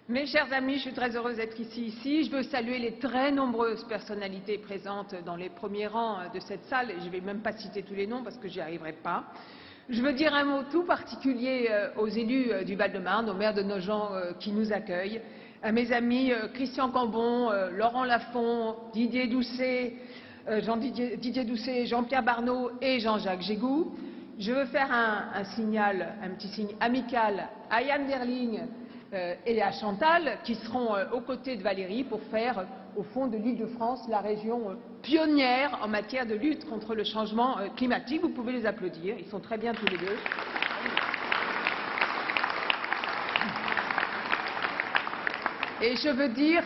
Mes chers amis, je suis très heureuse d'être ici. Je veux saluer les très nombreuses personnalités présentes dans les premiers rangs de cette salle. Je ne vais même pas citer tous les noms parce que j'y arriverai pas. Je veux dire un mot tout particulier aux élus du Val-de-Marne, aux maires de Nogent qui nous accueillent, à mes amis Christian Cambon, Laurent Lafont, Didier Doucet, Jean-Pierre Barnaud et Jean-Jacques Gégou. Je veux faire un petit signe amical à Yann Derling et à Chantal, qui seront aux côtés de Valérie pour faire, au fond de l'Île-de-France, la région pionnière en matière de lutte contre le changement climatique. Vous pouvez les applaudir, ils sont très bien tous les deux. Et je veux dire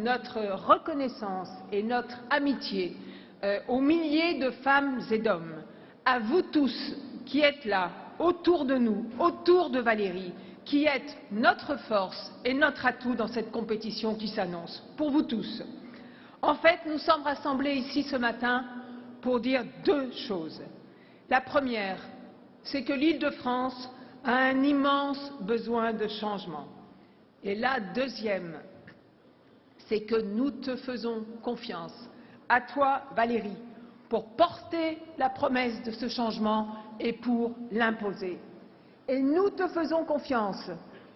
notre reconnaissance et notre amitié aux milliers de femmes et d'hommes, à vous tous qui êtes là, autour de nous, autour de Valérie, qui êtes notre force et notre atout dans cette compétition qui s'annonce, pour vous tous. En fait, nous sommes rassemblés ici ce matin pour dire deux choses. La première, c'est que l'Île-de-France a un immense besoin de changement. Et la deuxième, c'est que nous te faisons confiance, à toi Valérie, pour porter la promesse de ce changement et pour l'imposer. Et nous te faisons confiance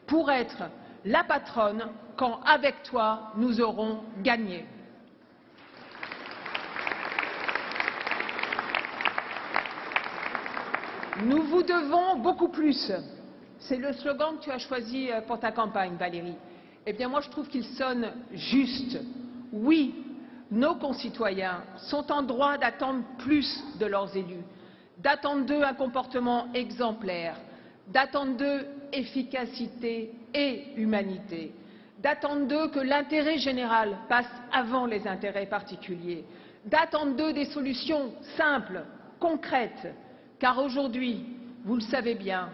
pour être la patronne quand, avec toi, nous aurons gagné. Nous vous devons beaucoup plus. C'est le slogan que tu as choisi pour ta campagne, Valérie. Eh bien, moi, je trouve qu'il sonne juste. Oui, nos concitoyens sont en droit d'attendre plus de leurs élus, d'attendre d'eux un comportement exemplaire, d'attendre d'eux efficacité et humanité, d'attendre d'eux que l'intérêt général passe avant les intérêts particuliers, d'attendre d'eux des solutions simples, concrètes, car aujourd'hui, vous le savez bien,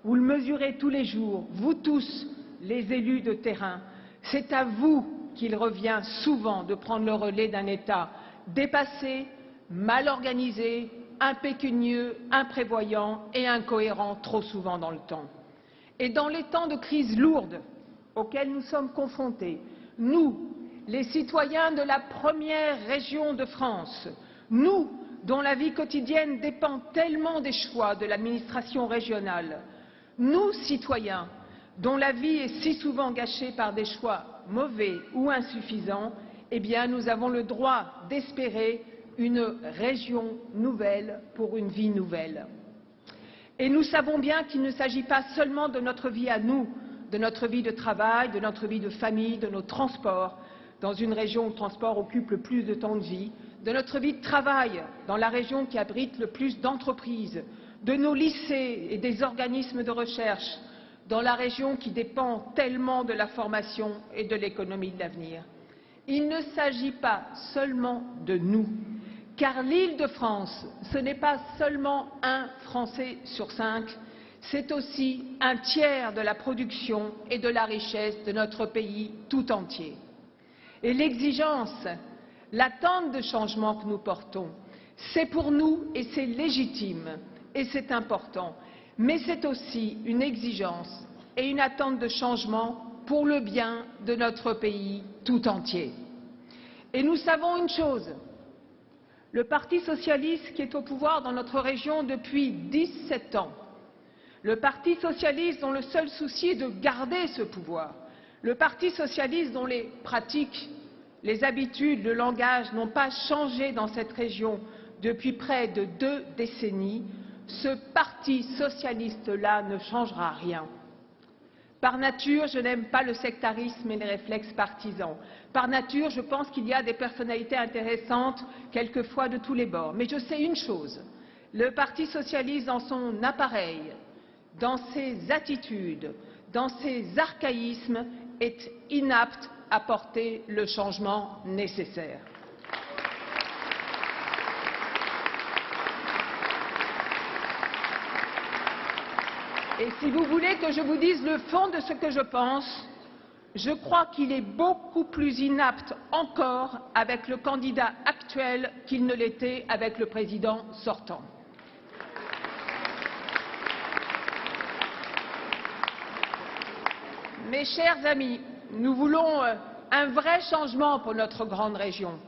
vous le mesurez tous les jours, vous tous, les élus de terrain, c'est à vous qu'il revient souvent de prendre le relais d'un État dépassé, mal organisé, impécunieux, imprévoyant et incohérent trop souvent dans le temps. Et dans les temps de crise lourde auxquels nous sommes confrontés, nous, les citoyens de la première région de France, nous, dont la vie quotidienne dépend tellement des choix de l'administration régionale, nous, citoyens, dont la vie est si souvent gâchée par des choix mauvais ou insuffisants, eh bien, nous avons le droit d'espérer une région nouvelle pour une vie nouvelle. Et nous savons bien qu'il ne s'agit pas seulement de notre vie à nous, de notre vie de travail, de notre vie de famille, de nos transports, dans une région où le transport occupe le plus de temps de vie, de notre vie de travail, dans la région qui abrite le plus d'entreprises, de nos lycées et des organismes de recherche, dans la région qui dépend tellement de la formation et de l'économie de l'avenir. Il ne s'agit pas seulement de nous, car l'Île-de-France, ce n'est pas seulement un Français sur 5, c'est aussi un tiers de la production et de la richesse de notre pays tout entier. Et l'exigence, l'attente de changement que nous portons, c'est pour nous et c'est légitime et c'est important, mais c'est aussi une exigence et une attente de changement pour le bien de notre pays tout entier. Et nous savons une chose, le Parti socialiste qui est au pouvoir dans notre région depuis 17 ans, le Parti socialiste dont le seul souci est de garder ce pouvoir, le Parti socialiste dont les pratiques, les habitudes, le langage n'ont pas changé dans cette région depuis près de 2 décennies, ce Parti socialiste-là ne changera rien. Par nature, je n'aime pas le sectarisme et les réflexes partisans. Par nature, je pense qu'il y a des personnalités intéressantes, quelquefois de tous les bords. Mais je sais une chose, le Parti socialiste dans son appareil, dans ses attitudes, dans ses archaïsmes, est inapte à porter le changement nécessaire. Et si vous voulez que je vous dise le fond de ce que je pense, je crois qu'il est beaucoup plus inapte encore avec le candidat actuel qu'il ne l'était avec le président sortant. Mes chers amis, nous voulons un vrai changement pour notre grande région.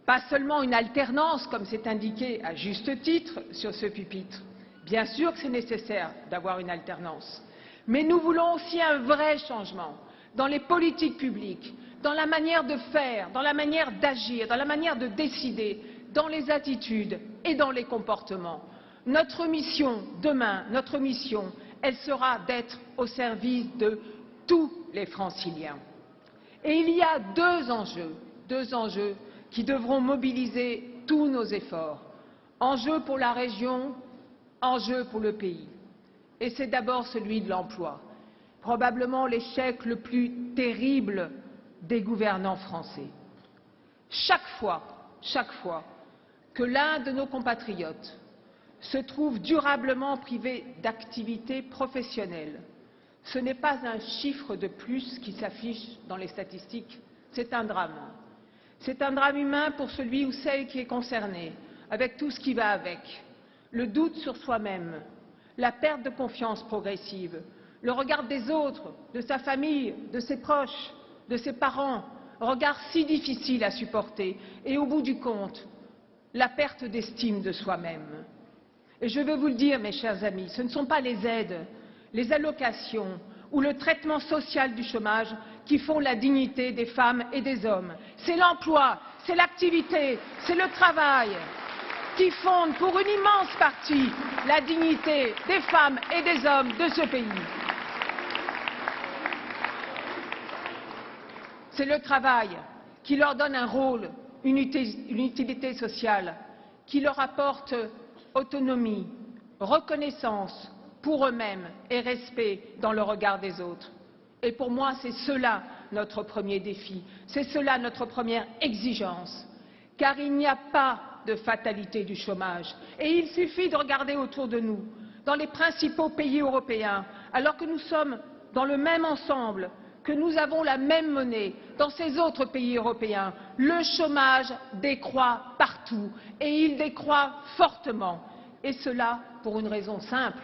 Pas seulement une alternance, comme c'est indiqué à juste titre sur ce pupitre. Bien sûr que c'est nécessaire d'avoir une alternance. Mais nous voulons aussi un vrai changement dans les politiques publiques, dans la manière de faire, dans la manière d'agir, dans la manière de décider, dans les attitudes et dans les comportements. Notre mission, demain, notre mission, elle sera d'être au service de tous les Franciliens. Et il y a deux enjeux qui devront mobiliser tous nos efforts. Enjeu pour la région, enjeu pour le pays. Et c'est d'abord celui de l'emploi. Probablement l'échec le plus terrible des gouvernants français. Chaque fois que l'un de nos compatriotes se trouve durablement privé d'activité professionnelle, ce n'est pas un chiffre de plus qui s'affiche dans les statistiques, c'est un drame. C'est un drame humain pour celui ou celle qui est concerné, avec tout ce qui va avec. Le doute sur soi-même, la perte de confiance progressive, le regard des autres, de sa famille, de ses proches, de ses parents, regard si difficile à supporter, et au bout du compte, la perte d'estime de soi-même. Et je veux vous le dire, mes chers amis, ce ne sont pas les aides, les allocations ou le traitement social du chômage qui font la dignité des femmes et des hommes. C'est l'emploi, c'est l'activité, c'est le travail qui fondent pour une immense partie la dignité des femmes et des hommes de ce pays. C'est le travail qui leur donne un rôle, une utilité sociale, qui leur apporte autonomie, reconnaissance pour eux-mêmes et respect dans le regard des autres. Et pour moi, c'est cela notre premier défi, c'est cela notre première exigence, car il n'y a pas de fatalité du chômage. Et il suffit de regarder autour de nous, dans les principaux pays européens, alors que nous sommes dans le même ensemble, que nous avons la même monnaie, dans ces autres pays européens, le chômage décroît partout et il décroît fortement. Et cela pour une raison simple.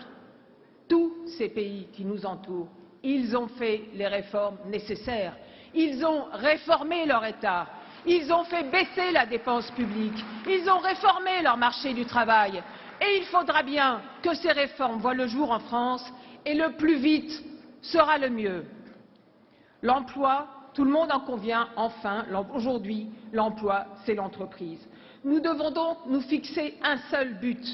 Tous ces pays qui nous entourent, ils ont fait les réformes nécessaires. Ils ont réformé leur État. Ils ont fait baisser la dépense publique. Ils ont réformé leur marché du travail. Et il faudra bien que ces réformes voient le jour en France et le plus vite sera le mieux. L'emploi, tout le monde en convient, enfin, aujourd'hui, l'emploi, c'est l'entreprise. Nous devons donc nous fixer un seul but,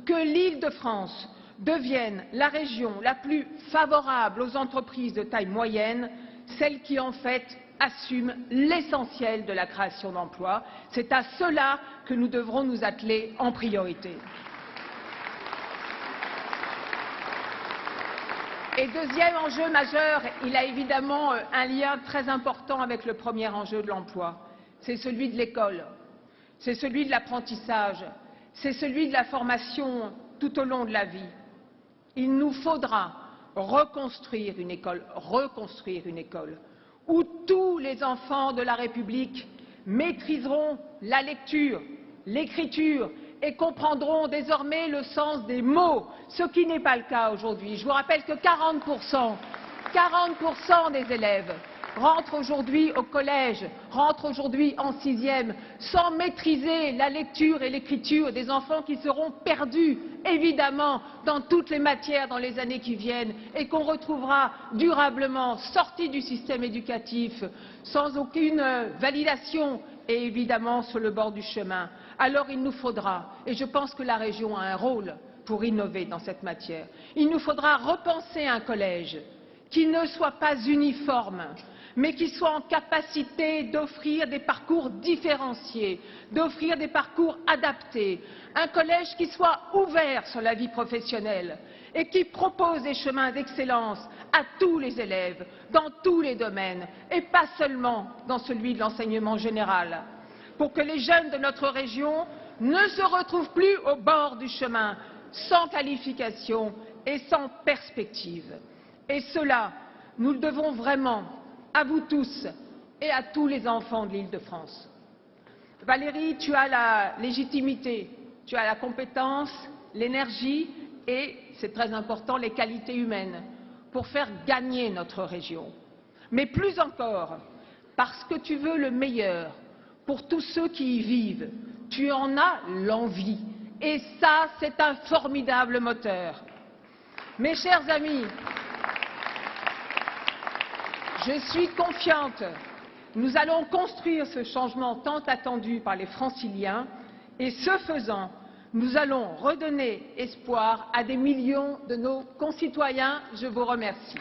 que l'Île-de-France devienne la région la plus favorable aux entreprises de taille moyenne, celle qui, en fait, assume l'essentiel de la création d'emplois. C'est à cela que nous devrons nous atteler en priorité. Et deuxième enjeu majeur, il a évidemment un lien très important avec le premier enjeu de l'emploi. C'est celui de l'école, c'est celui de l'apprentissage, c'est celui de la formation tout au long de la vie. Il nous faudra reconstruire une école où tous les enfants de la République maîtriseront la lecture, l'écriture, et comprendront désormais le sens des mots, ce qui n'est pas le cas aujourd'hui. Je vous rappelle que 40% des élèves rentrent aujourd'hui au collège, rentrent aujourd'hui en sixième, sans maîtriser la lecture et l'écriture, des enfants qui seront perdus, évidemment, dans toutes les matières dans les années qui viennent et qu'on retrouvera durablement sortis du système éducatif, sans aucune validation et évidemment sur le bord du chemin. Alors il nous faudra, et je pense que la région a un rôle pour innover dans cette matière, il nous faudra repenser un collège qui ne soit pas uniforme, mais qui soit en capacité d'offrir des parcours différenciés, d'offrir des parcours adaptés, un collège qui soit ouvert sur la vie professionnelle et qui propose des chemins d'excellence à tous les élèves, dans tous les domaines, et pas seulement dans celui de l'enseignement général, pour que les jeunes de notre région ne se retrouvent plus au bord du chemin, sans qualification et sans perspective. Et cela, nous le devons vraiment à vous tous et à tous les enfants de l'Île-de-France. Valérie, tu as la légitimité, tu as la compétence, l'énergie et, c'est très important, les qualités humaines pour faire gagner notre région. Mais plus encore, parce que tu veux le meilleur pour tous ceux qui y vivent. Tu en as l'envie. Et ça, c'est un formidable moteur. Mes chers amis, je suis confiante. Nous allons construire ce changement tant attendu par les Franciliens et ce faisant, nous allons redonner espoir à des millions de nos concitoyens. Je vous remercie.